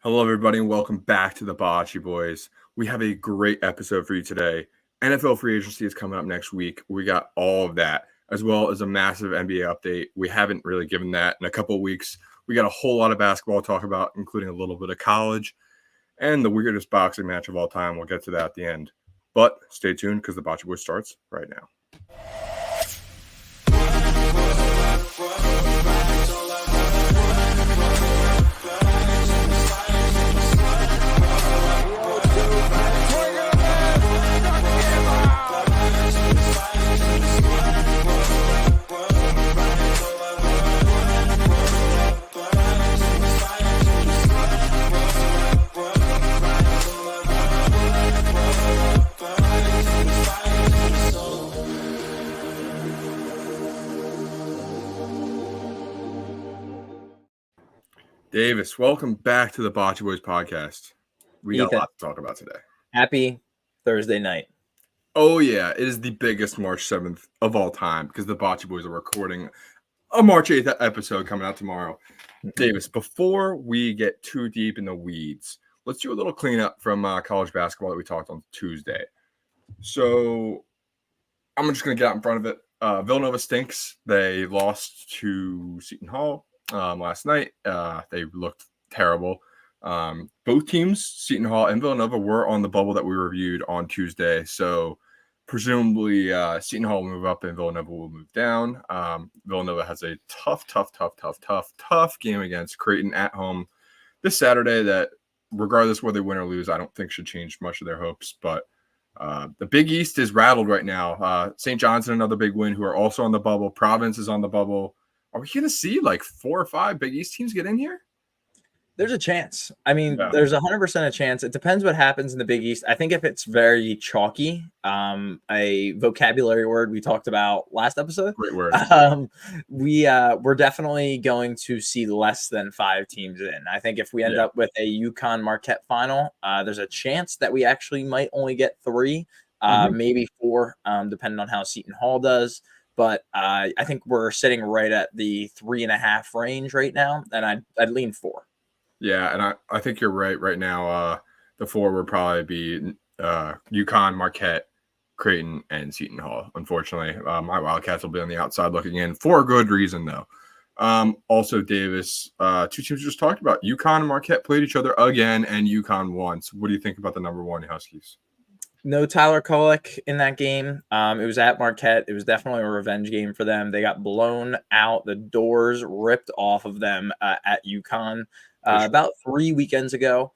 Hello, everybody, and welcome back to the Bachi Boys. We have a great episode for you today. NFL free agency is coming up next week. We got all of that, as well as a massive NBA update. We haven't really given that in a couple of weeks. We got a whole lot of basketball to talk about, including a little bit of college and the weirdest boxing match of all time. We'll get to that at the end. But stay tuned because the Bachi Boys starts right now. Davis, welcome back to the Bachi Boys podcast. We got a lot to talk about today. Happy Thursday night. Oh, yeah. It is the biggest March 7th of all time because the Bachi Boys are recording a March 8th episode coming out tomorrow. Davis, before we get too deep in the weeds, let's do a little cleanup from college basketball that we talked on Tuesday. So I'm just going to get out in front of it. Villanova stinks. They lost to Seton Hall last night. They looked terrible. Both teams, Seton Hall and Villanova, were on the bubble that we reviewed on Tuesday. So presumably Seton Hall will move up and Villanova will move down. Villanova has a tough game against Creighton at home this Saturday that, regardless whether they win or lose, I don't think should change much of their hopes. But the Big East is rattled right now. St. John's another big win, who are also on the bubble. Providence is on the bubble. Are we going to see like 4 or 5 Big East teams get in here? There's a chance. I mean, There's 100% a chance. It depends what happens in the Big East. I think if it's very chalky, a vocabulary word we talked about last episode. Great word. We're definitely going to see less than 5 teams in. I think if we end up with a UConn Marquette final, there's a chance that we actually might only get 3, maybe 4, depending on how Seton Hall does. But I think we're sitting right at the 3.5 range right now, and I'd lean 4. Yeah, and I think you're right. Right now, the 4 would probably be UConn, Marquette, Creighton, and Seton Hall. Unfortunately, my Wildcats will be on the outside looking in for a good reason, though. Also, Davis, 2 teams just talked about. UConn and Marquette played each other again, and UConn won. So what do you think about the number 1 Huskies? No Tyler Kolek in that game. It was at Marquette. It was definitely a revenge game for them. They got blown out. The doors ripped off of them at UConn about 3 weekends ago.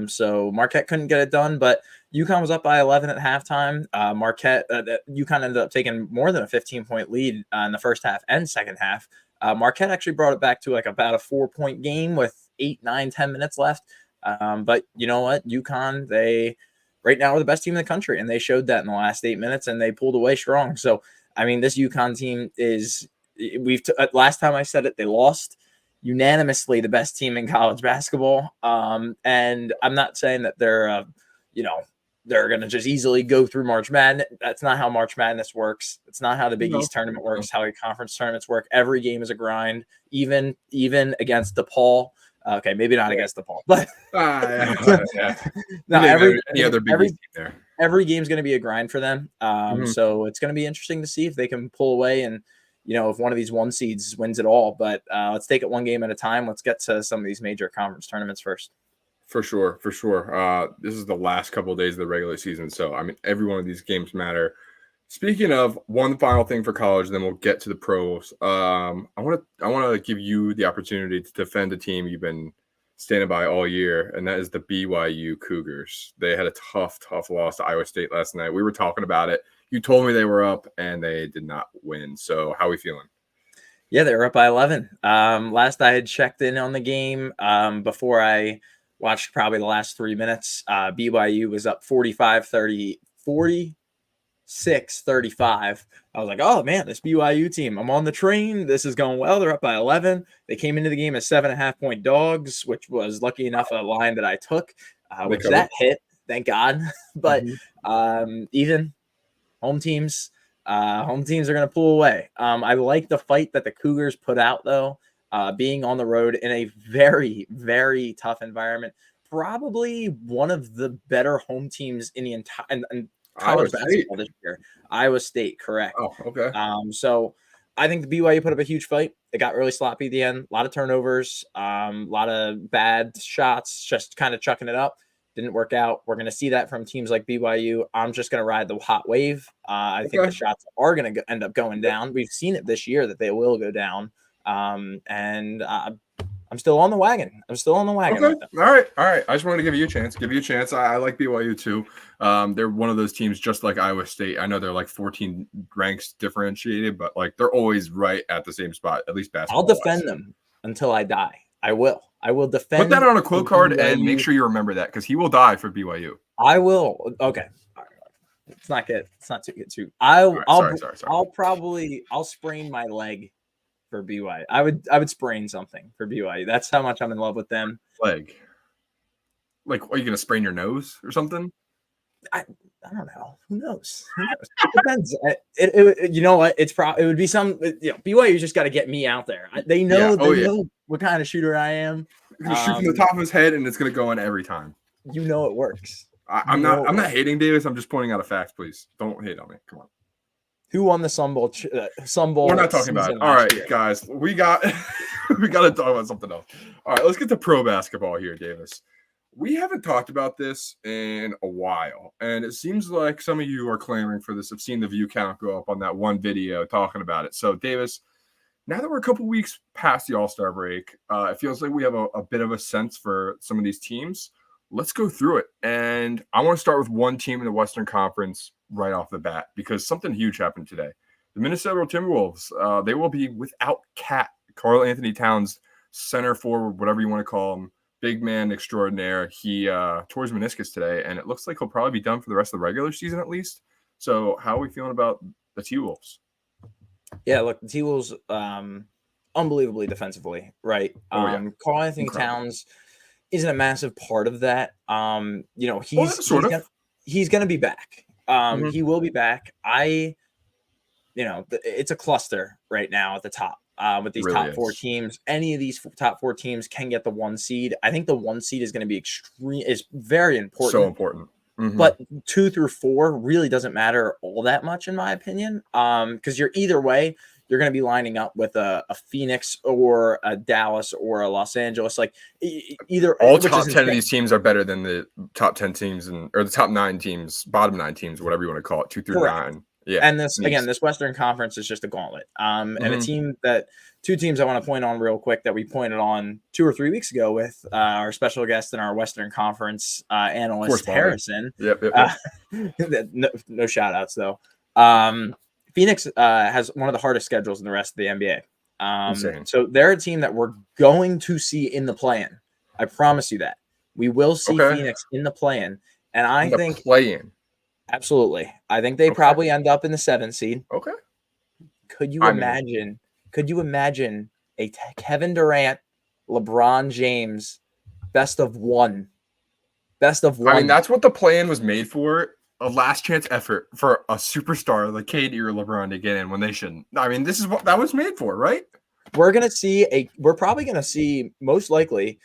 So Marquette couldn't get it done, but UConn was up by 11 at halftime. UConn ended up taking more than a 15-point lead in the first half and second half. Marquette actually brought it back to like about a 4-point game with 8, 9, 10 minutes left. But you know what? UConn, they right now are the best team in the country, and they showed that in the last 8 minutes, and they pulled away strong. So, I mean, this UConn team is last time I said it, they lost unanimously the best team in college basketball. And I'm not saying that they're going to just easily go through March Madness. That's not how March Madness works. It's not how the Big East tournament works, how conference tournaments work. Every game is a grind, even against DePaul. Okay, maybe not against DePaul, but no, every game's going to be a grind for them. So it's going to be interesting to see if they can pull away and, if one of these 1 seeds wins it all. But let's take it one game at a time. Let's get to some of these major conference tournaments first. For sure. This is the last couple of days of the regular season. So, I mean, every one of these games matter. Speaking of, one final thing for college, then we'll get to the pros. I want to give you the opportunity to defend a team you've been standing by all year, and that is the BYU Cougars. They had a tough loss to Iowa State last night. We were talking about it. You told me they were up, and they did not win. So how are we feeling? Yeah, they were up by 11. Last I had checked in on the game, before I watched probably the last 3 minutes, BYU was up 45-30, 46-35. I was like, oh man, this BYU team, I'm on the train. This is going well. They're up by 11. They came into the game as 7.5-point dogs, which was lucky enough a line that I took, which that hit, thank God. But even home teams are going to pull away. I like the fight that the Cougars put out, though. being on the road in a very, very tough environment. Probably one of the better home teams in the entire Iowa college State. basketball this year. Iowa State, correct. Oh, okay. So I think the BYU put up a huge fight. It got really sloppy at the end. A lot of turnovers, a lot of bad shots, just kind of chucking it up. Didn't work out. We're going to see that from teams like BYU. I'm just going to ride the hot wave. I think the shots are going to end up going down. We've seen it this year that they will go down. And I'm still on the wagon. Okay. With them. All right. I just wanted to give you a chance. I like BYU too. They're one of those teams just like Iowa State. I know they're like 14 ranks differentiated, but like they're always right at the same spot, at least basketball. I'll defend them until I die. I will defend. Put that on a quote card and make sure you remember that because he will die for BYU. I will. Okay. It's not good. It's not too good too. I'll sprain my leg for BYU. I would sprain something for BYU. That's how much I'm in love with them. Leg. Like, are you gonna sprain your nose or something? I don't know. Who knows? It depends. You know what? It would be some. BYU just got to get me out there. They know. Know what kind of shooter I am. You're gonna shoot from the top of his head, and it's gonna go in every time. You know it works. I'm not hating Davis. I'm just pointing out a fact. Please don't hate on me. Come on. Who won the Sun Bowl? We're not talking about it. All right, guys. We got to talk about something else. All right, let's get to pro basketball here, Davis. We haven't talked about this in a while, and it seems like some of you are clamoring for this. I've seen the view count go up on that one video talking about it. So, Davis, now that we're a couple weeks past the All-Star break, it feels like we have a bit of a sense for some of these teams. Let's go through it. And I want to start with one team in the Western Conference right off the bat because something huge happened today. The Minnesota Timberwolves, they will be without Karl Anthony Towns, center forward, whatever you want to call him, big man extraordinaire. He tore his meniscus today, and it looks like he'll probably be done for the rest of the regular season at least. So how are we feeling about the T-Wolves? Yeah, look, the T-Wolves, unbelievably defensively, right? Karl Anthony Towns isn't a massive part of that. He's going to be back. He will be back. It's a cluster right now at the top with these top four teams. Any of these top four teams can get the 1 seed. I think the 1 seed is going to be is very important. So important. Mm-hmm. But 2 through 4 really doesn't matter all that much, in my opinion. Because you're either way, you're going to be lining up with a Phoenix or a Dallas or a Los Angeles. Like either all top 10 of these teams are better than the top 10 teams or the top 9 teams, bottom 9 teams, whatever you want to call it, 2 through Correct. 9. Yeah. And this Western Conference is just a gauntlet. And two teams I want to point on real quick that we pointed on 2 or 3 weeks ago with our special guest and our Western Conference analyst Harrison. Yep. No shout outs though. Phoenix has one of the hardest schedules in the rest of the NBA. So they're a team that we're going to see in the play-in. I promise you that. We will see Phoenix in the play-in. And I think play-in. Absolutely. I think they probably end up in the 7 seed. Okay. Could you imagine a Kevin Durant, LeBron James best of one? I mean, that's what the play-in was made for. A last chance effort for a superstar like KD or LeBron to get in when they shouldn't. I mean, this is what that was made for, right? We're probably going to see most likely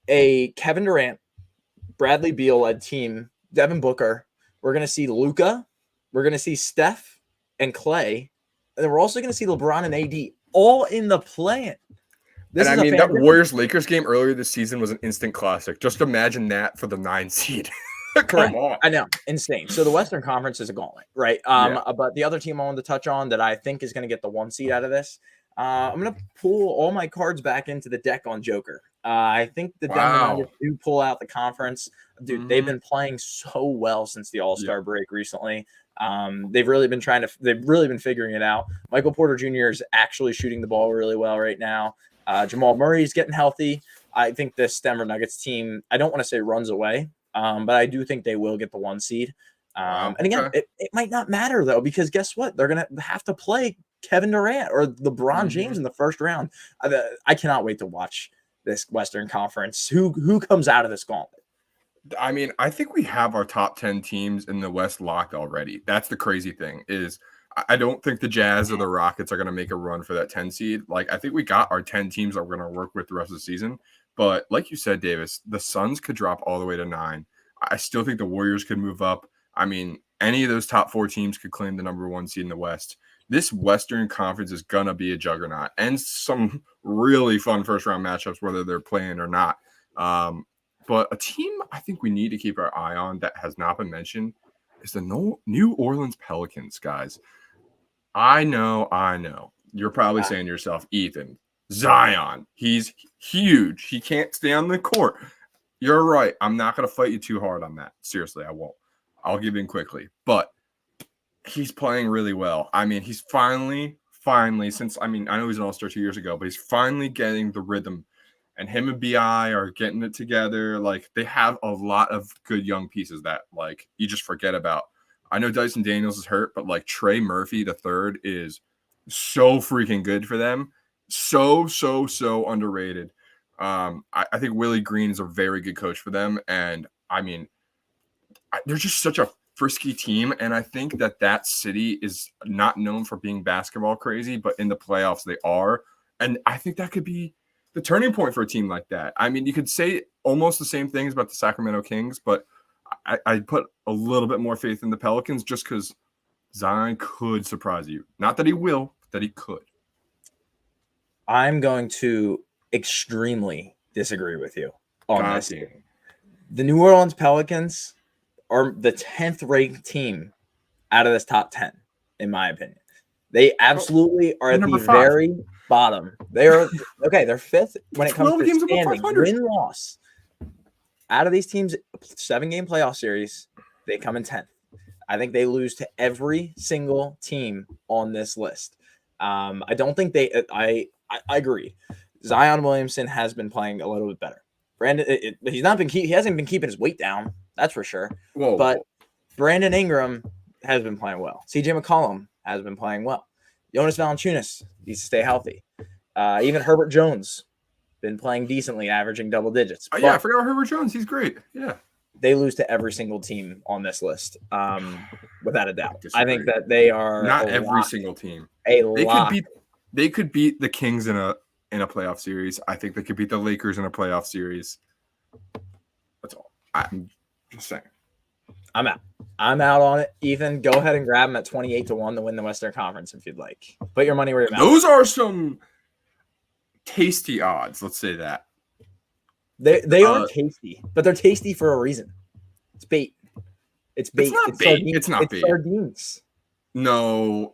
a Kevin Durant, Bradley Beal led team, Devin Booker. We're going to see Luka. We're going to see Steph and Clay. And then we're also going to see LeBron and AD all in the play-in. That Warriors-Lakers game earlier this season was an instant classic. Just imagine that for the 9 seed. Come on. I know. Insane. So the Western Conference is a gauntlet, right? But the other team I wanted to touch on that I think is going to get the 1 seed out of this, I'm going to pull all my cards back into the deck on Joker. I think the Denver Nuggets do pull out the conference. Dude, they've been playing so well since the All-Star break recently. They've really been figuring it out. Michael Porter Jr. is actually shooting the ball really well right now. Jamal Murray is getting healthy. I think this Denver Nuggets team, I don't want to say runs away, but I do think they will get the 1 seed. And again, it might not matter, though, because guess what? They're going to have to play Kevin Durant or LeBron James in the first round. I cannot wait to watch this Western Conference. Who comes out of this gauntlet? I mean, I think we have our top 10 teams in the West locked already. That's the crazy thing is I don't think the Jazz or the Rockets are going to make a run for that 10 seed. Like, I think we got our 10 teams that we're going to work with the rest of the season. But like you said, Davis, the Suns could drop all the way to 9. I still think the Warriors could move up. I mean, any of those top 4 teams could claim the number 1 seed in the West. This Western Conference is going to be a juggernaut and some really fun first-round matchups, whether they're playing or not. But a team I think we need to keep our eye on that has not been mentioned is the New Orleans Pelicans, guys. I know. You're probably saying to yourself, Ethan, Zion, he's huge. He can't stay on the court. You're right. I'm not going to fight you too hard on that. Seriously, I won't. I'll give in quickly. But he's playing really well. I mean, he's finally, since, I know he's an all-star 2 years ago, but he's finally getting the rhythm. And him and BI are getting it together. Like, they have a lot of good young pieces that, like, you just forget about. I know Dyson Daniels is hurt, but, like, Trey Murphy III is so freaking good for them. So underrated. I think Willie Green is a very good coach for them. And, I mean, they're just such a frisky team. And I think that city is not known for being basketball crazy, but in the playoffs they are. And I think that could be the turning point for a team like that. I mean, you could say almost the same things about the Sacramento Kings, but I put a little bit more faith in the Pelicans just because Zion could surprise you. Not that he will, but that he could. I'm going to extremely disagree with you on this. The New Orleans Pelicans are the 10th ranked team out of this top 10, in my opinion. They absolutely are at the very bottom. They are okay. They're 5th when it comes to standing, win-loss. Out of these teams, 7-game playoff series, they come in 10th. I think they lose to every single team on this list. I don't think they. I agree. Zion Williamson has been playing a little bit better. Brandon, he hasn't been keeping his weight down. That's for sure. But Brandon Ingram has been playing well. CJ McCollum has been playing well. Jonas Valanciunas needs to stay healthy. Even Herbert Jones been playing decently, averaging double digits. Yeah, I forgot about Herbert Jones. He's great. Yeah. They lose to every single team on this list, without a doubt. I think that they are not every single team. They could beat the Kings in a playoff series. I think they could beat the Lakers in a playoff series. That's all. I'm just saying. I'm out on it. Ethan, go ahead and grab them at 28-1 to win the Western Conference if you'd like. Put your money where your mouth is. Those are some tasty odds. Let's say that. They are tasty, but they're tasty for a reason. It's bait. It's bait. It's bait. It's not bait. Sardines. No.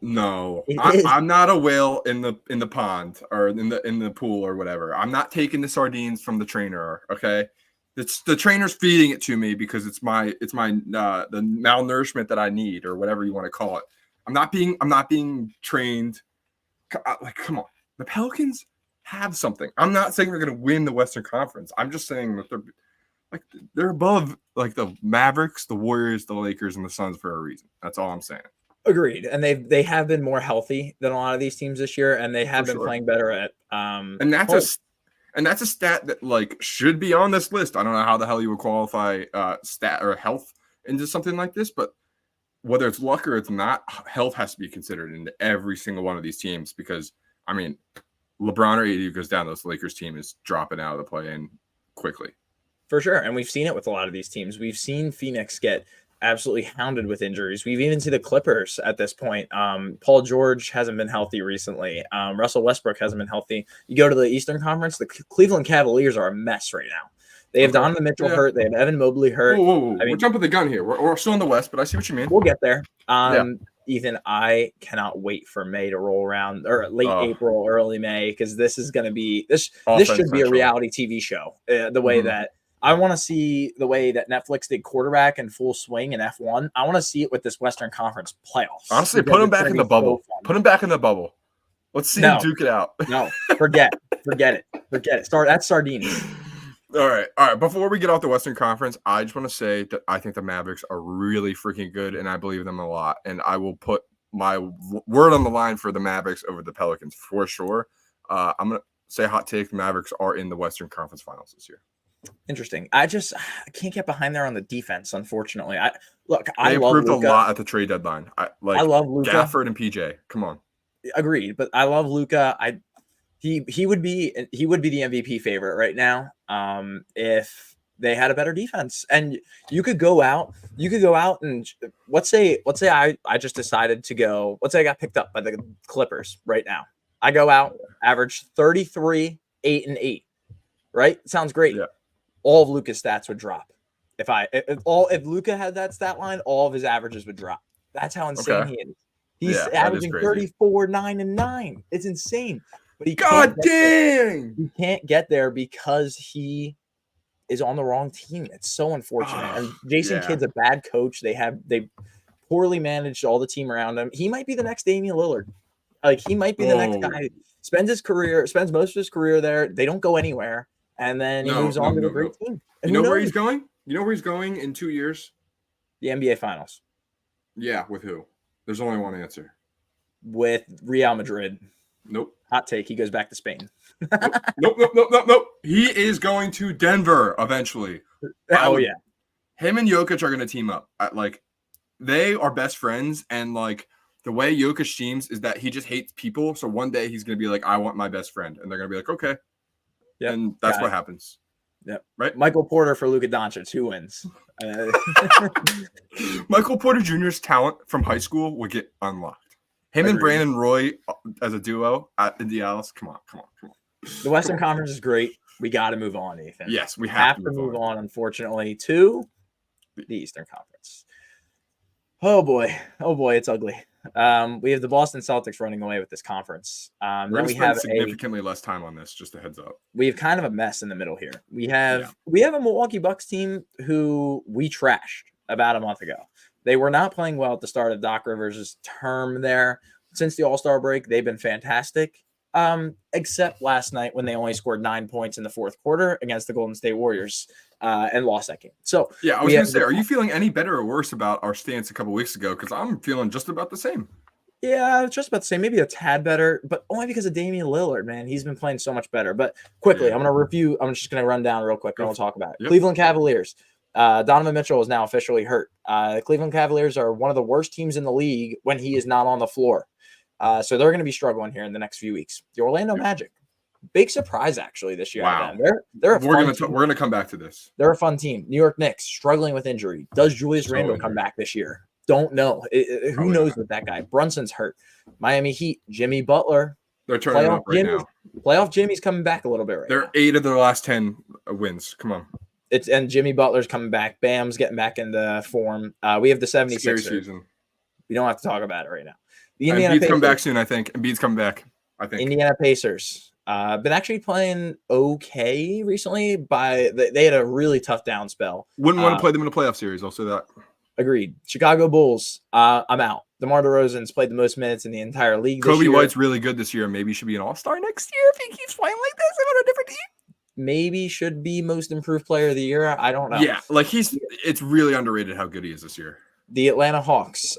I'm not a whale in the pond or in the pool or whatever. I'm not taking the sardines from the trainer. Okay, it's the trainer's feeding it to me because it's my the malnourishment that I need or whatever you want to call it. I'm not being trained. Like, come on, the Pelicans have something. I'm not saying they're going to win the Western Conference. I'm just saying that they're above like the Mavericks, the Warriors, the Lakers, and the Suns for a reason. That's all I'm saying. Agreed. And they have been more healthy than a lot of these teams this year, and they have been playing better at and that's a stat that like should be on this list. I don't know how the hell you would qualify stat or health into something like this, but whether it's luck or it's not, health has to be considered into every single one of these teams because I mean LeBron or AD goes down, this Lakers team is dropping out of the play-in quickly. For sure. And we've seen it with a lot of these teams. We've seen Phoenix get absolutely hounded with injuries. We've even seen the Clippers at this point. Paul George hasn't been healthy recently. Russell Westbrook hasn't been healthy. You go to the Eastern Conference, the Cleveland Cavaliers are a mess right now. They have Donovan Mitchell hurt. They have Evan Mobley hurt. Whoa. We're jumping the gun here. We're still in the West, but I see what you mean. We'll get there. Ethan, I cannot wait for May to roll around, or late April, early May, because this is going to be this should be a reality TV show. The way that I want to see the way that Netflix did quarterback in full swing in F1. I want to see it with this Western Conference playoffs. Honestly, put them back in the bubble. Put them back in the bubble. Let's see them duke it out. No, forget it. That's sardines. All right. Before we get off the Western Conference, I just want to say that I think the Mavericks are really freaking good, and I believe in them a lot. And I will put my word on the line for the Mavericks over the Pelicans for sure. I'm going to say hot take. The Mavericks are in the Western Conference Finals this year. Interesting. I can't get behind there on the defense, unfortunately. I They love improved a Luka. lot at the trade deadline. I Like love Luka. Gafford and PJ. Come on. Agreed, but I love Luka. He would be the MVP favorite right now. If they had a better defense, and you could go out and let's say I just decided to go. Let's say I got picked up by the Clippers right now. I go out, average 33, 8 and 8. Right? Sounds great. Yeah. All of Luka's stats would drop. If Luka had that stat line, all of his averages would drop. That's how insane he is. He's averaging 34, 9, and 9. It's insane. But he God dang! He can't get there because he is on the wrong team. It's so unfortunate. And Jason Kidd's a bad coach. They poorly managed all the team around him. He might be the next Damian Lillard. Like he might be the next guy. Spends most of his career there. They don't go anywhere. And then he moves on to a great team. And you know where he's going? You know where he's going in 2 years? The NBA Finals. Yeah, with who? There's only one answer. With Real Madrid. Nope. Hot take. He goes back to Spain. Nope. He is going to Denver eventually. Oh, yeah. Him and Jokic are going to team up. They are best friends, and like the way Jokic teams is that he just hates people. So one day he's going to be like, I want my best friend. And they're going to be like, okay. Yep. And that's what happens. Yep. Right? Michael Porter for Luka Doncic. Who wins? Michael Porter Jr.'s talent from high school would get unlocked. Him and Brandon Roy as a duo at Indianapolis. Come on. The Western Conference is great. We got to move on, Ethan. Yes, we have to move on, unfortunately, to the Eastern Conference. Oh boy, it's ugly. We have the Boston Celtics running away with this conference. We're going to spend significantly less time on this, just a heads up. We have kind of a mess in the middle here. We have a Milwaukee Bucks team who we trashed about a month ago. They were not playing well at the start of Doc Rivers' term there. Since the All-Star break, they've been fantastic, except last night when they only scored 9 points in the fourth quarter against the Golden State Warriors and lost that game. So yeah, I was going to say, are you feeling any better or worse about our stance a couple weeks ago? Because I'm feeling just about the same. Yeah, just about to say maybe a tad better, but only because of Damian Lillard, man. He's been playing so much better. But quickly, I'm just going to run down real quick and we'll talk about it. Yep. Cleveland Cavaliers. Donovan Mitchell is now officially hurt. The Cleveland Cavaliers are one of the worst teams in the league when he is not on the floor. So they're going to be struggling here in the next few weeks. The Orlando Magic, big surprise actually this year. Wow. We're going to come back to this. They're a fun team. New York Knicks struggling with injury. Does Julius Randle come back this year? Don't know. Who knows with that guy? Brunson's hurt. Miami Heat, Jimmy Butler. They're turning up right now. Playoff Jimmy's coming back a little bit right now. They're 8 of their last 10 wins. Come on. And Jimmy Butler's coming back. Bam's getting back into form. We have the 76ers. Scary season. We don't have to talk about it right now. The Indiana Pacers come back soon, I think. Embiid's coming back, I think. Indiana Pacers. Been actually playing okay recently. They had a really tough down spell. Wouldn't want to play them in a playoff series. I'll say that. Agreed. Chicago Bulls. I'm out. DeMar DeRozan's played the most minutes in the entire league this Kobe year. White's really good this year. Maybe he should be an all-star next year if he keeps playing like this on a different team. Maybe should be most improved player of the year. I don't know. Yeah, like it's really underrated how good he is this year. The Atlanta Hawks,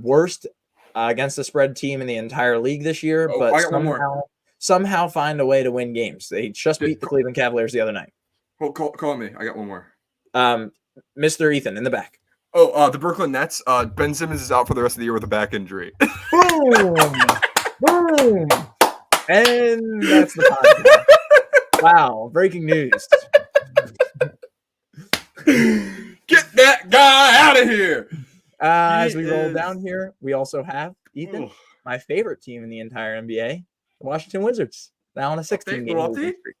worst against the spread team in the entire league this year, but somehow find a way to win games. They just beat the Cleveland Cavaliers the other night. Well, call me. I got one more. Mr. Ethan in the back. Oh, the Brooklyn Nets. Ben Simmons is out for the rest of the year with a back injury. Boom! Boom! And that's the podcast. Wow, breaking news. Get that guy out of here. As we roll down here, we also have Ethan, my favorite team in the entire NBA, the Washington Wizards, now on a 16-game losing streak.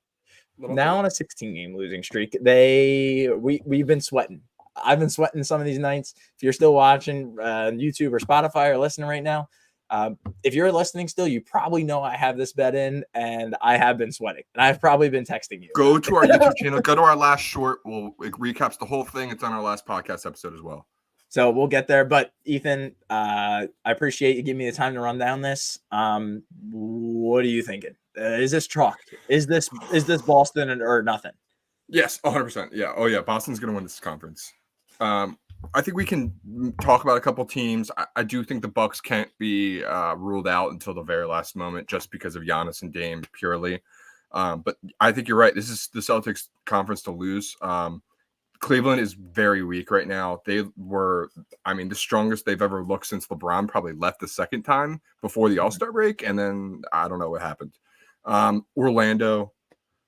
Now on a 16-game losing streak. We've been sweating. I've been sweating some of these nights. If you're still watching YouTube or Spotify or listening right now, if you're listening still, you probably know I have this bet in, and I have been sweating, and I've probably been texting you. Go to our YouTube channel. Go to our last short. It recaps the whole thing. It's on our last podcast episode as well. So we'll get there. But Ethan, I appreciate you giving me the time to run down this. What are you thinking? Is this chalk? Is this Boston or nothing? Yes, 100%. Yeah. Oh yeah, Boston's going to win this conference. I think we can talk about a couple teams. I do think the Bucks can't be ruled out until the very last moment just because of Giannis and Dame purely. But I think you're right. This is the Celtics conference to lose. Cleveland is very weak right now. They were, the strongest they've ever looked since LeBron probably left the second time before the All-Star break. And then I don't know what happened. Orlando,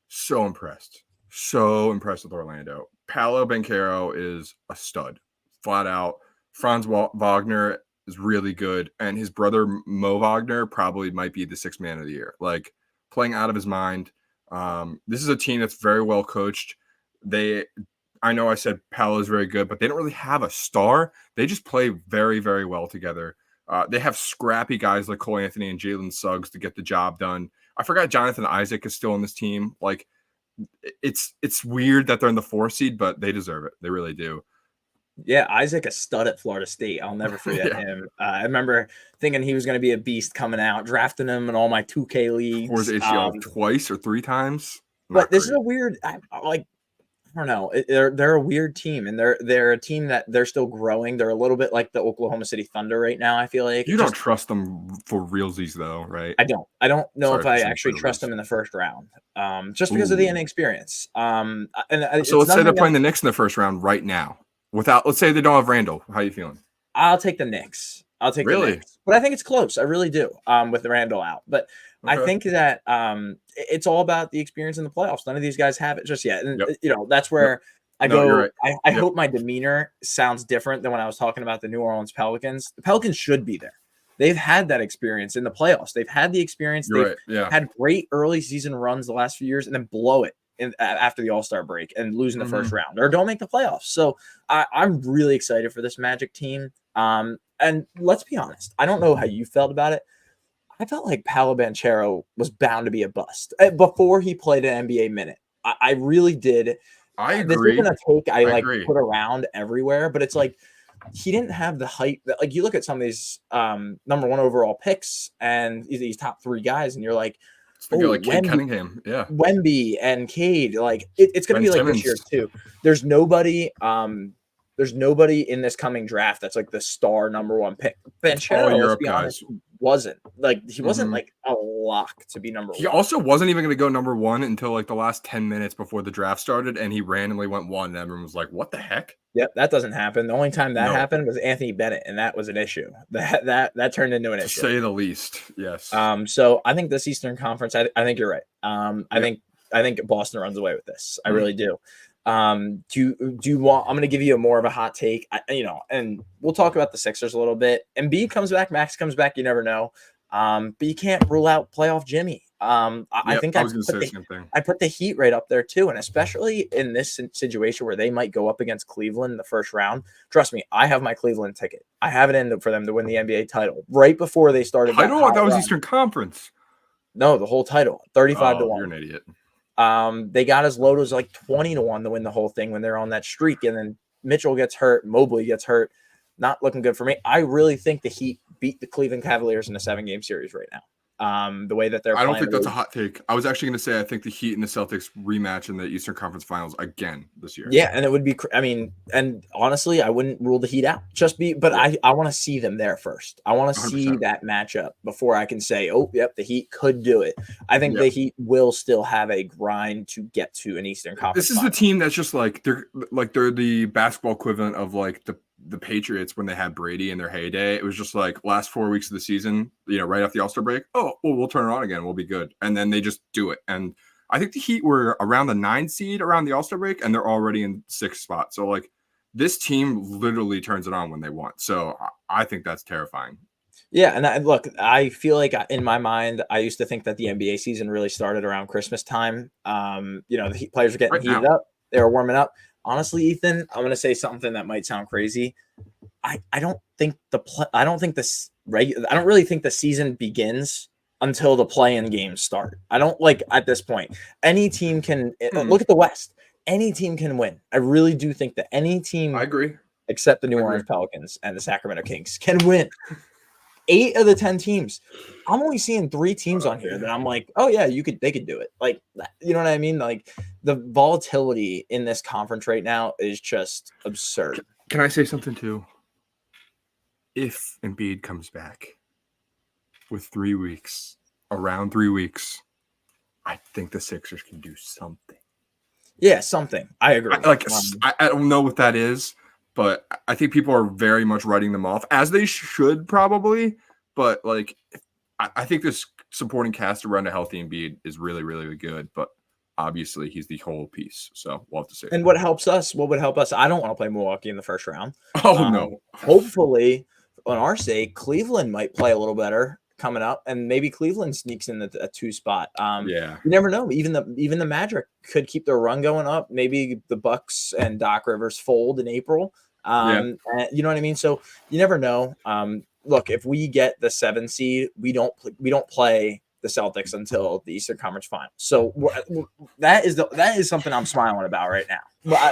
so impressed. So impressed with Orlando. Paolo Banchero is a stud, flat out. Franz Wagner is really good. And his brother, Mo Wagner, probably might be the sixth man of the year. Like, playing out of his mind. This is a team that's very well coached. I know I said Paolo is very good, but they don't really have a star. They just play very, very well together. They have scrappy guys like Cole Anthony and Jalen Suggs to get the job done. I forgot Jonathan Isaac is still on this team. Like, it's weird that they're in the 4 seed, but they deserve it. They really do. Yeah, Isaac, a stud at Florida State. I'll never forget him. I remember thinking he was going to be a beast coming out, drafting him in all my 2K leagues. Tore his ACL twice or 3 times. But this is a weird, I don't know. They're a weird team, and they're a team that they're still growing. They're a little bit like the Oklahoma City Thunder right now. I feel like you don't trust them for realsies, though, right? I don't know if I actually trust them in the first round, just because of the inexperience. So let's say they're playing the Knicks in the first round right now. Let's say they don't have Randall. How are you feeling? I'll take the Knicks. The Knicks. But I think it's close. I really do. With the Randall out, but I think that it's all about the experience in the playoffs. None of these guys have it just yet, and that's where I go. Right. I hope my demeanor sounds different than when I was talking about the New Orleans Pelicans. The Pelicans should be there. They've had that experience in the playoffs. They've had the experience. They've had great early season runs the last few years, and then blow it after the All-Star break and lose in the first round or don't make the playoffs. So I'm really excited for this Magic team. And let's be honest, I don't know how you felt about it. I felt like Paolo Banchero was bound to be a bust before he played an NBA minute. I really did. I agree. This isn't a take I put around everywhere, but it's like he didn't have the hype that, like, you look at some of these number 1 overall picks and these top 3 guys, and you're like, like Cade Cunningham, Wemby and Cade, like it's going to be like Simmons. This year too. There's nobody in this coming draft that's like the star number 1 pick. Banchero, let's be honest, wasn't like a lock to be number 1. He also wasn't even going to go number 1 until like the last 10 minutes before the draft started, and he randomly went 1, and everyone was like, "What the heck?" Yep, that doesn't happen. The only time that happened was Anthony Bennett, and that was an issue. That turned into an issue, to say the least. Yes. So I think this Eastern Conference, I think you're right. I think Boston runs away with this. I really do. Do you want? I'm going to give you more of a hot take. And we'll talk about the Sixers a little bit. Embiid comes back, Max comes back. You never know. But you can't rule out playoff Jimmy. I think I put the Heat right up there too, and especially in this situation where they might go up against Cleveland in the first round. Trust me, I have my Cleveland ticket. I have it in for them to win the NBA title right before they started. I don't know. That was Eastern Conference. No, the whole title, 35 to 1. You're an idiot. They got as low as like 20 to 1 to win the whole thing when they're on that streak, and then Mitchell gets hurt, Mobley gets hurt. Not looking good for me. I really think the Heat beat the Cleveland Cavaliers in a 7-game series right now. The way that they're I don't think that's a hot take. I was actually going to say I think the Heat and the Celtics rematch in the Eastern Conference Finals again this year. Yeah, and it would be and honestly, I wouldn't rule the Heat out. I want to see them there first. I want to see that matchup before I can say, "Oh, yep, the Heat could do it." I think the Heat will still have a grind to get to an Eastern Conference. This is the team that's just like they're the basketball equivalent of like the Patriots when they had Brady in their heyday. It was just like last 4 weeks of the season, right after the All-Star break. Oh, well, we'll turn it on again. We'll be good. And then they just do it. And I think the Heat were around the 9 seed around the All-Star break, and they're already in 6th spot. So like this team literally turns it on when they want. So I think that's terrifying. Yeah, and I feel like in my mind, I used to think that the NBA season really started around Christmas time. The players are getting heated up. They were warming up. Honestly, Ethan, I'm going to say something that might sound crazy. I don't really think the season begins until the play-in games start. I don't at this point. Any team can look at the West. Any team can win. I really do think that any team, I agree, except the New Orleans Pelicans and the Sacramento Kings, can win. 8 of the 10 teams. I'm only seeing 3 teams on here that I'm like, oh yeah, they could do it. Like, you know what I mean? Like the volatility in this conference right now is just absurd. Can I say something too? If Embiid comes back with 3 weeks, around 3 weeks, I think the Sixers can do something. Yeah, something. I agree. I don't know what that is, but I think people are very much writing them off, as they should probably. But like, I think this supporting cast around a healthy Embiid is really, really good. But obviously, he's the whole piece. So we'll have to see. And what helps us? What would help us? I don't want to play Milwaukee in the first round. Oh no. Hopefully, on our sake, Cleveland might play a little better coming up, and maybe Cleveland sneaks in a 2 spot. Yeah, you never know. Even the Magic could keep their run going up. Maybe the Bucks and Doc Rivers fold in April. You know what I mean? So you never know. Look, if we get the 7 seed, we don't play the Celtics until the Eastern Conference Final. So that is something I'm smiling about right now,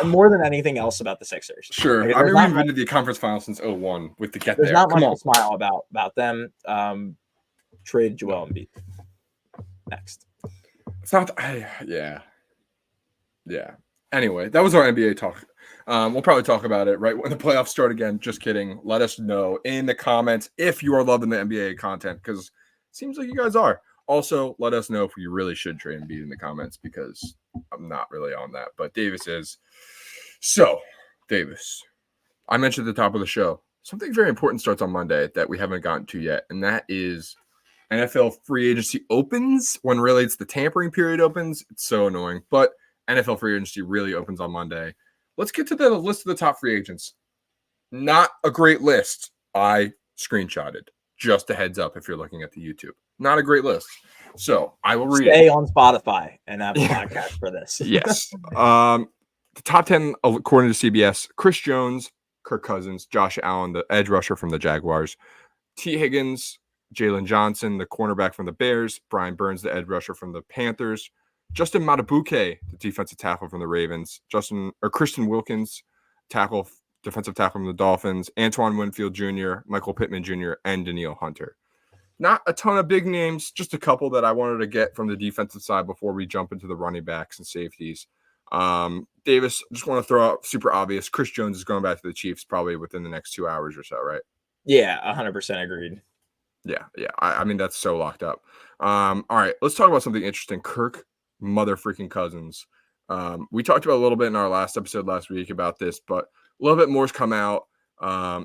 more than anything else about the Sixers. Sure. Like, I mean, we've been to the conference final since 2001 with the get there's there. not much to smile about them. Trade Joel Embiid next. It's not. Yeah. Anyway, that was our NBA talk. We'll probably talk about it right when the playoffs start again. Just kidding. Let us know in the comments if you are loving the NBA content, because it seems like you guys are. Also, let us know if you really should trade Embiid in the comments, because I'm not really on that, but Davis is. So, Davis, I mentioned at the top of the show, something very important starts on Monday that we haven't gotten to yet, and that is NFL free agency opens when really it's the tampering period opens. It's so annoying, but NFL free agency really opens on Monday. Let's get to the list of the top free agents. Not a great list. I screenshotted. Just a heads up if you're looking at the YouTube. Not a great list. So I will read Stay it. on Spotify and have a podcast for this. Yes. The top 10, according to CBS, Chris Jones, Kirk Cousins, Josh Allen, the edge rusher from the Jaguars, T. Higgins, Jalen Johnson, the cornerback from the Bears, Brian Burns, the edge rusher from the Panthers, Justin Matabuke, the defensive tackle from the Ravens, Christian Wilkins, defensive tackle from the Dolphins, Antoine Winfield Jr., Michael Pittman Jr., and Daniil Hunter. Not a ton of big names, just a couple that I wanted to get from the defensive side before we jump into the running backs and safeties. Davis, just want to throw out super obvious. Chris Jones is going back to the Chiefs probably within the next 2 hours or so, right? Yeah, 100% agreed. Yeah. I mean, that's so locked up. All right, let's talk about something interesting. Kirk mother freaking Cousins. We talked about a little bit in our last episode last week about this, but a little bit more's come out.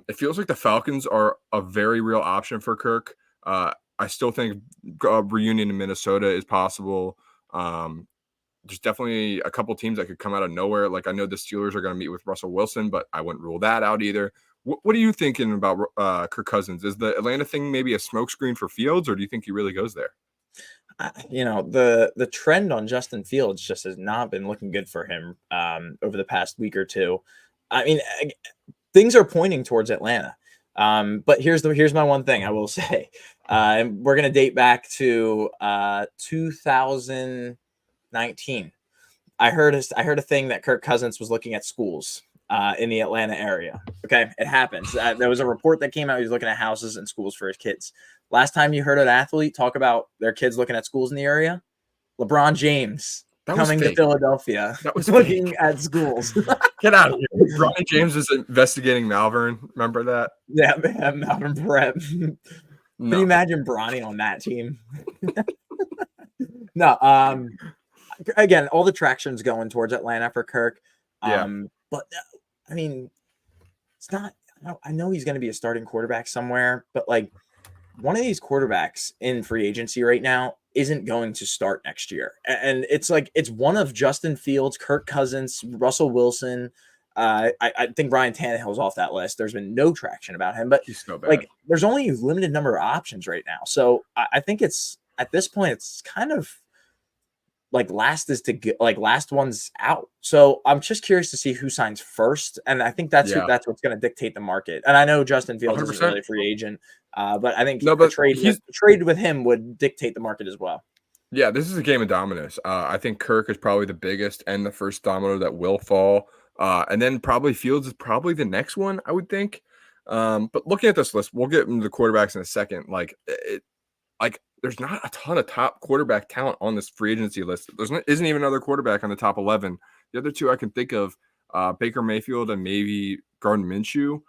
It feels like the Falcons are a very real option for Kirk. I still think a reunion in Minnesota is possible. There's definitely a couple teams that could come out of nowhere. Like, I know the Steelers are going to meet with Russell Wilson, but I wouldn't rule that out either. What are you thinking about Kirk Cousins? Is the Atlanta thing maybe a smokescreen for Fields, or do you think he really goes there? The trend on Justin Fields just has not been looking good for him over the past week or two. I mean, things are pointing towards Atlanta. But here's my one thing I will say. And we're gonna date back to 2019. I heard a thing that Kirk Cousins was looking at schools in the Atlanta area. Okay, it happens. There was a report that came out. He was looking at houses and schools for his kids. Last time you heard an athlete talk about their kids looking at schools in the area, LeBron James coming to Philadelphia. That was looking at schools. Get out of here. LeBron James is investigating Malvern. Remember that? Yeah, man, Malvern Prep. Can you imagine Bronny on that team? No. Again, all the traction's going towards Atlanta for Kirk. But I mean, it's not. I know he's going to be a starting quarterback somewhere, but like, one of these quarterbacks in free agency right now isn't going to start next year. And it's like, it's one of Justin Fields, Kirk Cousins, Russell Wilson. I think Ryan Tannehill's off that list. There's been no traction about him, but he's so bad. Like, there's only a limited number of options right now. So I think it's, at this point, it's kind of like last one's out. So I'm just curious to see who signs first. And I think that's what's going to dictate the market. And I know Justin Fields 100%. Isn't really a free agent, but I think the trade with him would dictate the market as well. Yeah, this is a game of dominoes. I think Kirk is probably the biggest and the first domino that will fall. And then probably Fields is probably the next one, I would think. But looking at this list, we'll get into the quarterbacks in a second. There's not a ton of top quarterback talent on this free agency list. Isn't even another quarterback on the top 11. The other two I can think of, Baker Mayfield and maybe Gardner Minshew.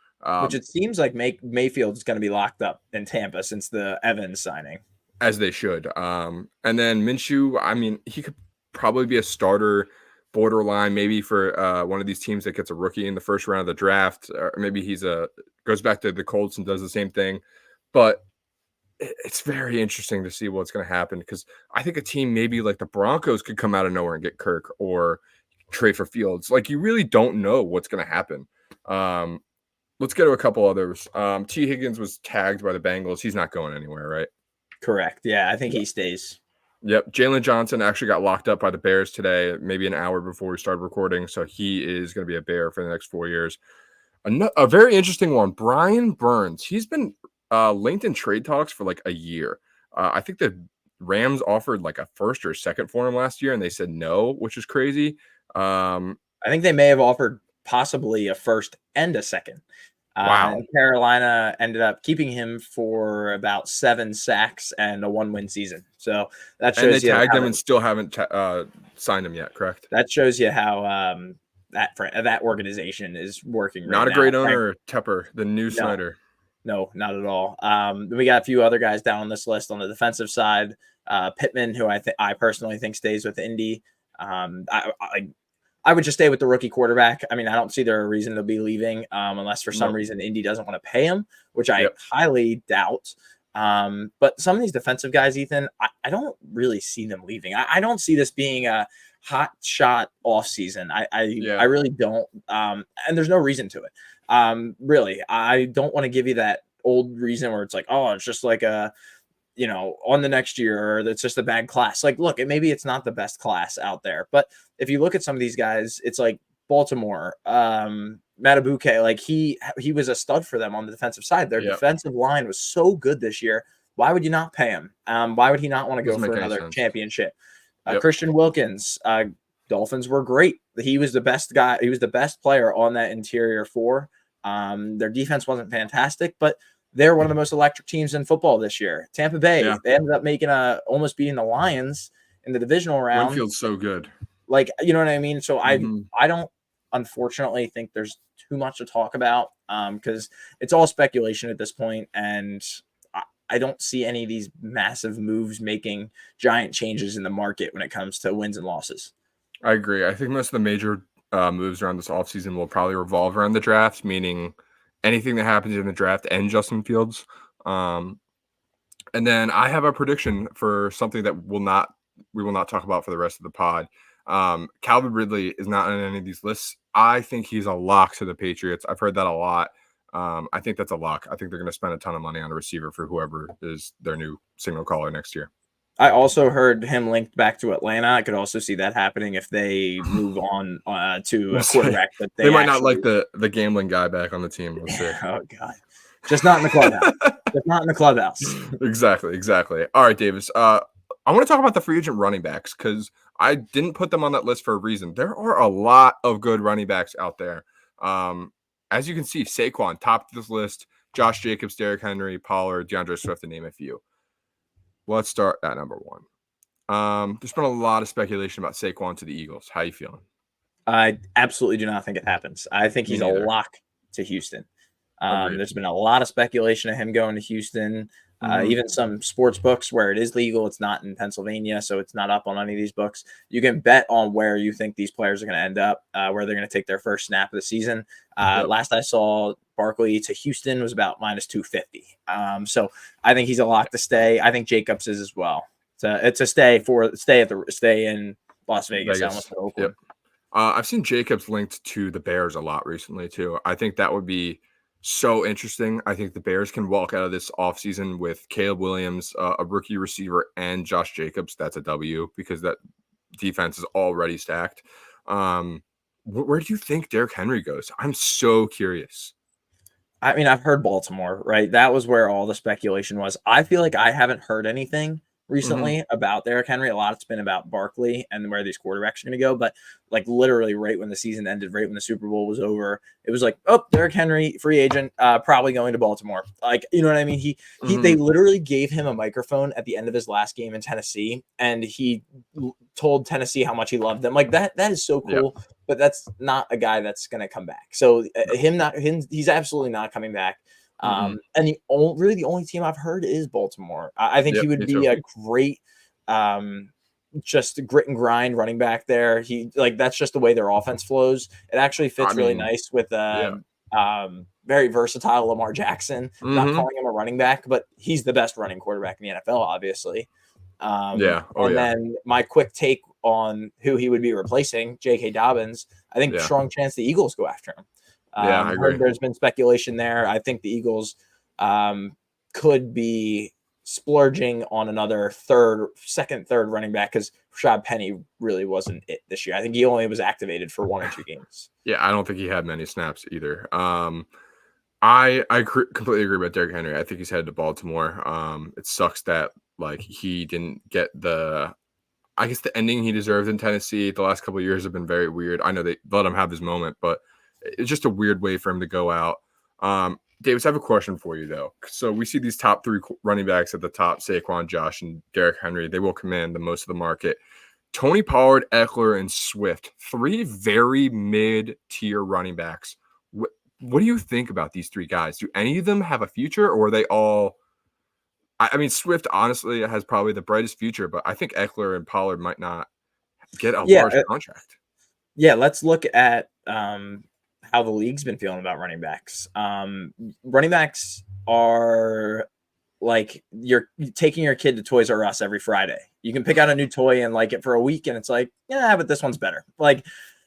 Which it seems like Mayfield is going to be locked up in Tampa since the Evans signing. as they should. And then Minshew, I mean, he could probably be a starter, borderline, maybe for one of these teams that gets a rookie in the first round of the draft, or maybe he's goes back to the Colts and does the same thing. But it's very interesting to see what's going to happen, because I think a team maybe like the Broncos could come out of nowhere and get Kirk or trade for Fields. Like, you really don't know what's going to happen. Let's get to a couple others. T. Higgins was tagged by the Bengals. He's not going anywhere, right? Correct. Yeah, I think he stays. Yep. Jalen Johnson actually got locked up by the Bears today, maybe an hour before we started recording. So he is going to be a Bear for the next 4 years. A very interesting one, Brian Burns. He's been linked in trade talks for like a year. I think the Rams offered like a first or second for him last year, and they said no, which is crazy. I think they may have offered possibly a first and a second. Wow. And Carolina ended up keeping him for about 7 sacks and a 1-win season. So that shows and they you tagged him and still haven't signed him yet, correct? That shows you how that organization is working right now. Not a great owner, Tepper, the new Snyder. No, not at all. We got a few other guys down on this list on the defensive side. Pittman, who I personally think stays with Indy. I would just stay with the rookie quarterback. I mean, I don't see there a reason to be leaving unless for some reason Indy doesn't want to pay him, which I highly doubt. But some of these defensive guys, Ethan, I don't really see them leaving. I don't see this being a hot shot off season. I really don't. And there's no reason to it. Really, I don't want to give you that old reason where it's like, oh, it's just like on the next year, or it's just a bad class. Like, look, maybe it's not the best class out there, but if you look at some of these guys, it's like Baltimore, Matabuke, like he was a stud for them on the defensive side. Their defensive line was so good this year. Why would you not pay him? Why would he not want to go for another championship? Christian Wilkins, Dolphins were great. He was the best guy. He was the best player on that interior four. Their defense wasn't fantastic, but they're one of the most electric teams in football this year. Tampa Bay, they ended up making almost beating the Lions in the divisional round. Winfield's so good. Like, you know what I mean? So I don't, unfortunately, think there's too much to talk about because it's all speculation at this point, and I don't see any of these massive moves making giant changes in the market when it comes to wins and losses. I agree. I think most of the major moves around this offseason will probably revolve around the draft, meaning anything that happens in the draft and Justin Fields. And then I have a prediction for something that we will not talk about for the rest of the pod. Calvin Ridley is not on any of these lists. I think he's a lock to the Patriots. I've heard that a lot. I think that's a lock. I think they're going to spend a ton of money on a receiver for whoever is their new signal caller next year. I also heard him linked back to Atlanta. I could also see that happening if they move on to a quarterback. But they might not like the gambling guy back on the team. We'll see. Oh, God. Just not in the clubhouse. Just not in the clubhouse. Exactly. All right, Davis. I want to talk about the free agent running backs because I didn't put them on that list for a reason. There are a lot of good running backs out there. As you can see, Saquon topped this list. Josh Jacobs, Derrick Henry, Pollard, DeAndre Swift, to name a few. Let's start at number one. There's been a lot of speculation about Saquon to the Eagles. How are you feeling? I absolutely do not think it happens. I think he's a lock to Houston. There's been a lot of speculation of him going to Houston. Even some sports books where it is legal. It's not in Pennsylvania, so it's not up on any of these books. You can bet on where you think these players are going to end up, where they're going to take their first snap of the season. Last I saw, Barkley to Houston was about minus 250. So I think he's a lock to stay. I think Jacobs is as well. It's a stay in Las Vegas. Yep. I've seen Jacobs linked to the Bears a lot recently too. I think that would be so interesting. I think the Bears can walk out of this offseason with Caleb Williams, a rookie receiver, and Josh Jacobs. That's a W because that defense is already stacked. Where do you think Derrick Henry goes? I'm so curious. I mean, I've heard Baltimore, right? That was where all the speculation was. I feel like I haven't heard anything recently about Derrick Henry. A lot it's been about Barkley and where these quarterbacks are going to go. But like literally right when the season ended, right when the Super Bowl was over, it was like, oh, Derrick Henry, free agent, probably going to Baltimore. Like, you know what I mean? They literally gave him a microphone at the end of his last game in Tennessee, and he told Tennessee how much he loved them. Like that is so cool. Yep. But that's not a guy that's going to come back. So he's absolutely not coming back. And the only team I've heard is Baltimore. I think Yep, he would me be too. a great, just grit and grind running back there. That's just the way their offense flows. It actually I fits really mean, nice with yeah. very versatile Lamar Jackson. Not Mm-hmm. calling him a running back, but he's the best running quarterback in the NFL, obviously. Yeah. Oh, And yeah. then my quick take on who he would be replacing, J.K. Dobbins. I think Yeah. strong chance the Eagles go after him. Yeah, I agree. Heard there's been speculation there. I think the Eagles could be splurging on another second, third running back because Rashad Penny really wasn't it this year. I think he only was activated for 1 or 2 games. Yeah, I don't think he had many snaps either. Completely agree about Derrick Henry. I think he's headed to Baltimore. It sucks that like he didn't get the ending he deserved in Tennessee. The last couple of years have been very weird. I know they let him have his moment, but it's just a weird way for him to go out. Davis, I have a question for you though. So we see these top 3 running backs at the top: Saquon, Josh, and Derrick Henry. They will command the most of the market. Tony Pollard, Eckler, and Swift, 3 very mid-tier running backs. What do you think about these 3 guys? Do any of them have a future, or are they all? I mean, Swift honestly has probably the brightest future, but I think Eckler and Pollard might not get a Yeah, large contract. yeah. Let's look at how the league's been feeling about running backs. Running backs are like you're taking your kid to Toys R Us every Friday. You can pick out a new toy and like it for a week, and it's like, yeah, but this one's better. Like,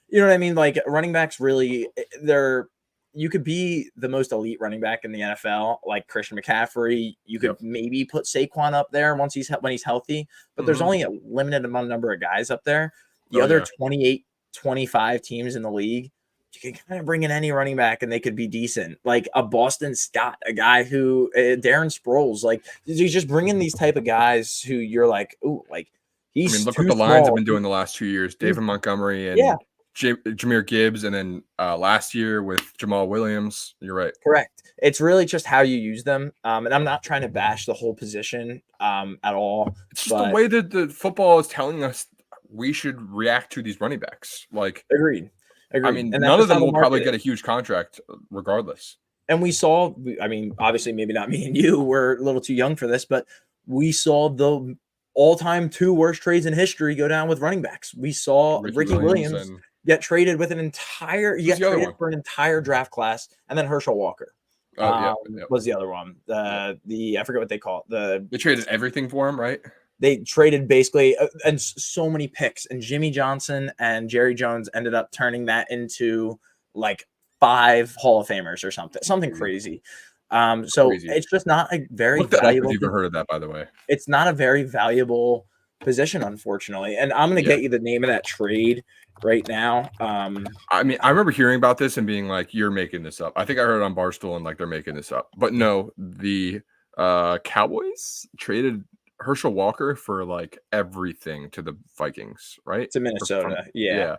you know what I mean? Like running backs really, they're you could be the most elite running back in the NFL, like Christian McCaffrey. You could Yep. maybe put Saquon up there when he's healthy, but there's only a limited number of guys up there. The Oh other yeah. 28, 25 teams in the league, you can kind of bring in any running back and they could be decent. Like a Boston Scott, a guy who Darren Sproles, like you just bring in these type of guys who you're like, ooh, like I mean, he's look what too the Lions have small. been doing the last 2 years. He's, David Montgomery yeah, and Jahmyr Gibbs, and then last year with Jamal Williams. You're right. correct. It's really just how you use them. And I'm not trying to bash the whole position at all, It's just the but way that the football is telling us we should react to these running backs. Like, agreed. I Agreed. mean, And that's none of just how them the will probably market get a is. huge contract regardless. And we saw, I mean, obviously, maybe not me and you, we're a little too young for this, but we saw the all-time 2 worst trades in history go down with running backs. We saw Ricky Ricky Williams Williams and get traded with an entire, you who's get the other traded one? for an entire draft class, and then Herschel Walker Oh, yeah. was the other one. Yep. The I forget what they call it. They traded everything for him, right? They traded basically and so many picks, and Jimmy Johnson and Jerry Jones ended up turning that into like 5 Hall of Famers or something crazy. So Crazy. it's just not a very Look that up if valuable. you've ever heard of that, by the way. It's not a very valuable position, unfortunately. And I'm going to Yeah. get you the name of that trade right now. I mean, I remember hearing about this and being like, "You're making this up." I think I heard it on Barstool and like they're making this up. But no, the Cowboys traded Herschel Walker for like everything to the Vikings, right? To From Minnesota, yeah.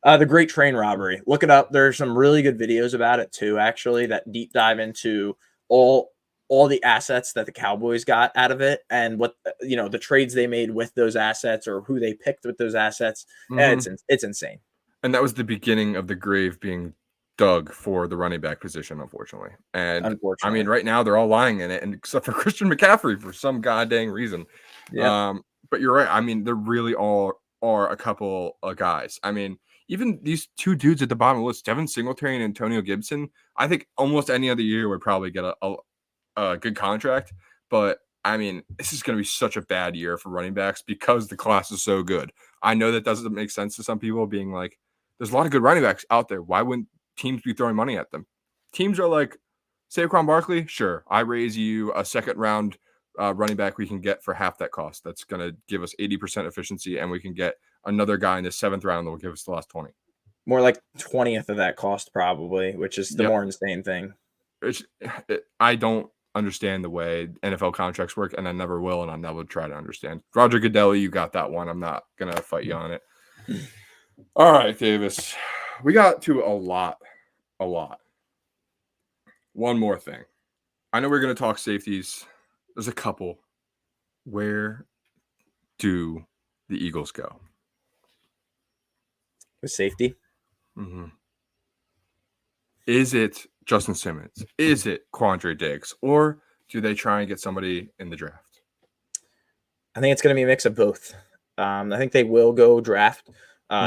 yeah. The Great Train Robbery. Look it up. There's some really good videos about it too, actually, that deep dive into all all the assets that the Cowboys got out of it and what the trades they made with those assets or who they picked with those assets. Mm-hmm. It's insane. And that was the beginning of the grave being dug for the running back position, unfortunately. And I mean, Unfortunately. right now they're all lying in it, and except for Christian McCaffrey for some goddamn reason. Yeah. But you're right. I mean, there really all are a couple of guys. I mean, even these 2 dudes at the bottom of the list, Devin Singletary and Antonio Gibson, I think almost any other year would probably get a good contract. But I mean, this is going to be such a bad year for running backs because the class is so good. I know that doesn't make sense to some people being like, there's a lot of good running backs out there. Why wouldn't teams be throwing money at them? Teams are like, Saquon Barkley, sure, I raise you a second round running back we can get for half that cost. That's going to give us 80% efficiency, and we can get another guy in the 7th round that will give us the last 20. More like 20th of that cost, probably, which is the Yep. more insane thing. I don't understand the way NFL contracts work, and I never will, and I never try to understand. Roger Goodell, you got that one. I'm not going to fight you on it. All right, Davis. We got to a lot. One more thing. I know we're going to talk safeties. There's a couple. Where do the Eagles go? With safety. Mm-hmm. Is it Justin Simmons? Is it Quandre Diggs? Or do they try and get somebody in the draft? I think it's going to be a mix of both. I think they will go draft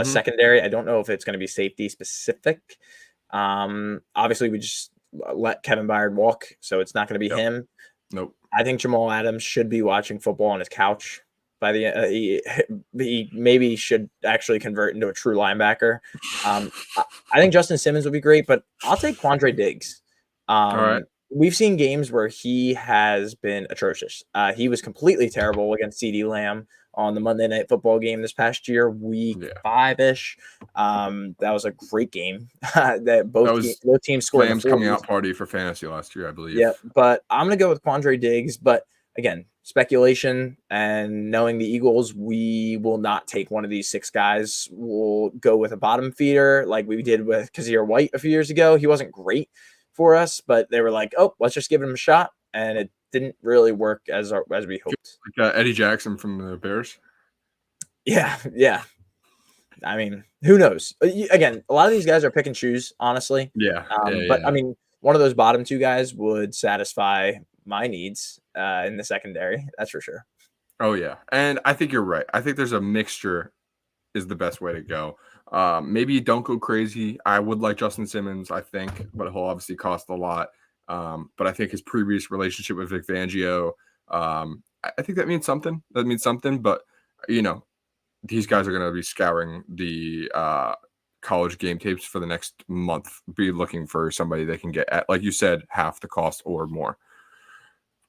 secondary. I don't know if it's going to be safety specific. Obviously, we just let Kevin Byard walk, so it's not going to be him. Nope. I think Jamal Adams should be watching football on his couch. By the end, he maybe should actually convert into a true linebacker. I think Justin Simmons would be great, but I'll take Quandre Diggs. All right. We've seen games where he has been atrocious. He was completely terrible against CeeDee Lamb on the Monday Night Football game this past year, week 5-ish. That was a great game. Both teams scored. Lamb's coming out party for fantasy last year, I believe. Yeah, but I'm going to go with Quandre Diggs. But again, speculation and knowing the Eagles, we will not take one of these 6 guys. We'll go with a bottom feeder like we did with Kazir White a few years ago. He wasn't great for us, but they were like, oh, let's just give him a shot. And it didn't really work as we hoped. Like Eddie Jackson from the Bears? Yeah. I mean, who knows? Again, a lot of these guys are pick and choose, honestly. Yeah. But I mean, one of those bottom 2 guys would satisfy my needs in the secondary. That's for sure. Oh, yeah. And I think you're right. I think there's a mixture is the best way to go. Maybe you don't go crazy. I would like Justin Simmons, I think, but he'll obviously cost a lot. But I think his previous relationship with Vic Fangio, I think that means something. But, these guys are going to be scouring the college game tapes for the next month, be looking for somebody they can get at, like you said, half the cost or more.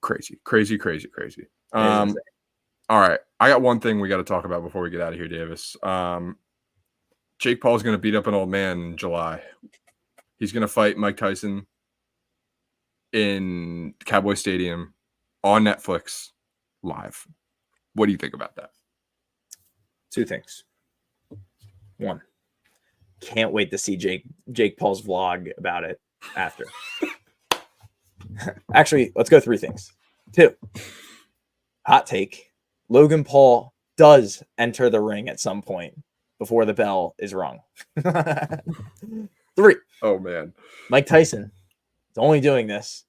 Crazy. All right. I got one thing we got to talk about before we get out of here, Davis. Jake Paul's going to beat up an old man in July. He's going to fight Mike Tyson in Cowboy Stadium on Netflix live. What do you think about that? 2 things. 1, can't wait to see Jake Paul's vlog about it after. Actually, let's go 3 things. 2, hot take. Logan Paul does enter the ring at some point before the bell is rung. 3. Oh, man. Mike Tyson is only doing this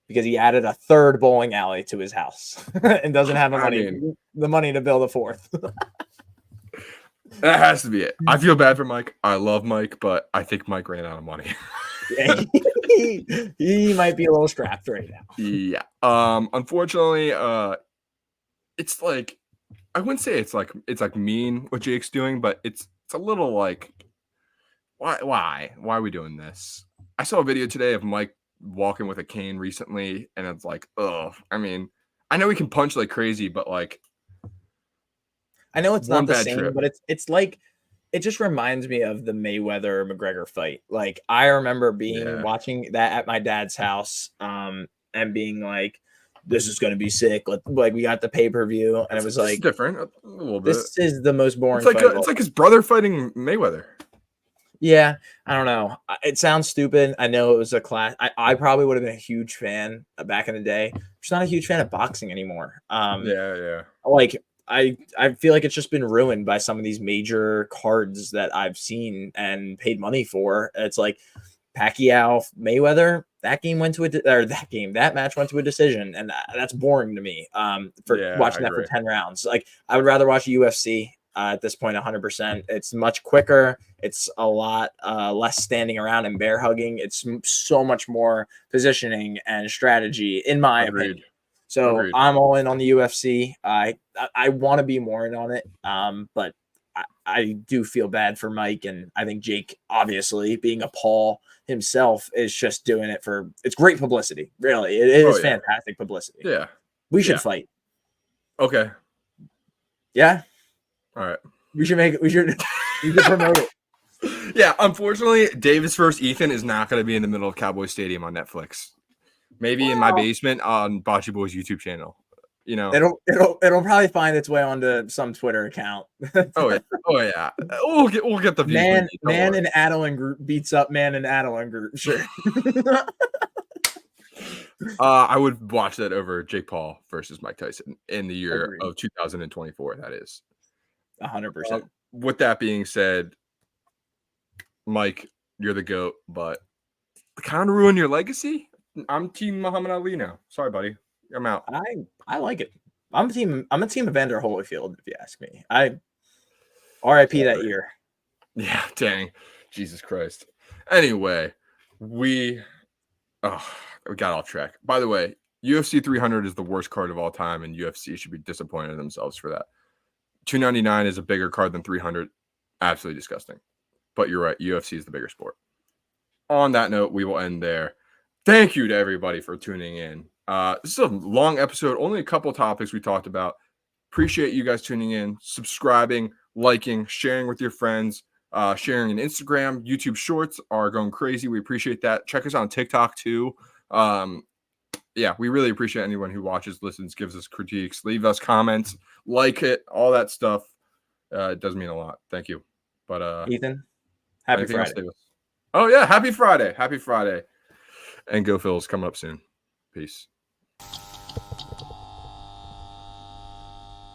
because he added a 3rd bowling alley to his house and doesn't have the money to build a 4th. That has to be it. I feel bad for Mike. I love Mike, but I think Mike ran out of money. he might be a little strapped right now. Yeah. Unfortunately, it's like, I wouldn't say it's like mean what Jake's doing, but it's a little like, why are we doing this? I saw a video today of Mike walking with a cane recently, and it's like, I mean, I know he can punch like crazy, but like, I know it's not the same, but it's like, it just reminds me of the Mayweather McGregor fight. Like, I remember watching that at my dad's house, and being like, this is going to be sick. Like we got the pay-per-view, and it was like different a little bit. This is the most boring. It's like his brother fighting Mayweather. Yeah, I don't know. It sounds stupid. I know it was a class. I probably would have been a huge fan back in the day. I'm just not a huge fan of boxing anymore. Like I feel like it's just been ruined by some of these major cards that I've seen and paid money for. It's like Pacquiao Mayweather. That match went to a decision, and that's boring to me. For watching that for 10 rounds, like I would rather watch UFC at this point. 100%. It's much quicker. It's a lot less standing around and bear hugging. It's so much more positioning and strategy, in my opinion. So Agreed. I'm all in on the UFC. I want to be more in on it, but I do feel bad for Mike, and I think Jake, obviously being a Paul himself, is just doing it for it's great publicity. Really, it is fantastic publicity. Yeah, we should fight. Okay. Yeah. All right. We should promote it. Yeah. Unfortunately, Davis versus Ethan is not going to be in the middle of Cowboy Stadium on Netflix. Maybe in my basement on Bachi Boy's YouTube channel. You know, it'll probably find its way onto some Twitter account. Oh yeah. We'll get the views. Man in Adeline group beats up man in Adeline group. Sure. I would watch that over Jake Paul versus Mike Tyson in the year of 2024. That is 100%. With that being said, Mike, you're the GOAT, but kind of ruin your legacy. I'm Team Muhammad Ali now. Sorry, buddy. I'm out. I like it. I'm a team Evander Holyfield, if you ask me. RIP that year. Yeah, dang. Jesus Christ. Anyway, we got off track. By the way, UFC 300 is the worst card of all time, and UFC should be disappointed in themselves for that. 299 is a bigger card than 300. Absolutely disgusting. But you're right. UFC is the bigger sport. On that note, we will end there. Thank you to everybody for tuning in. This is a long episode. Only a couple topics we talked about. Appreciate you guys tuning in, subscribing, liking, sharing with your friends, sharing on Instagram. YouTube Shorts are going crazy. We appreciate that. Check us out on TikTok too. Yeah, we really appreciate anyone who watches, listens, gives us critiques, leave us comments, like it, all that stuff. It does mean a lot. Thank you. But Ethan, happy Friday. Oh yeah, happy Friday. Happy Friday. And Go Phil's coming up soon. Peace.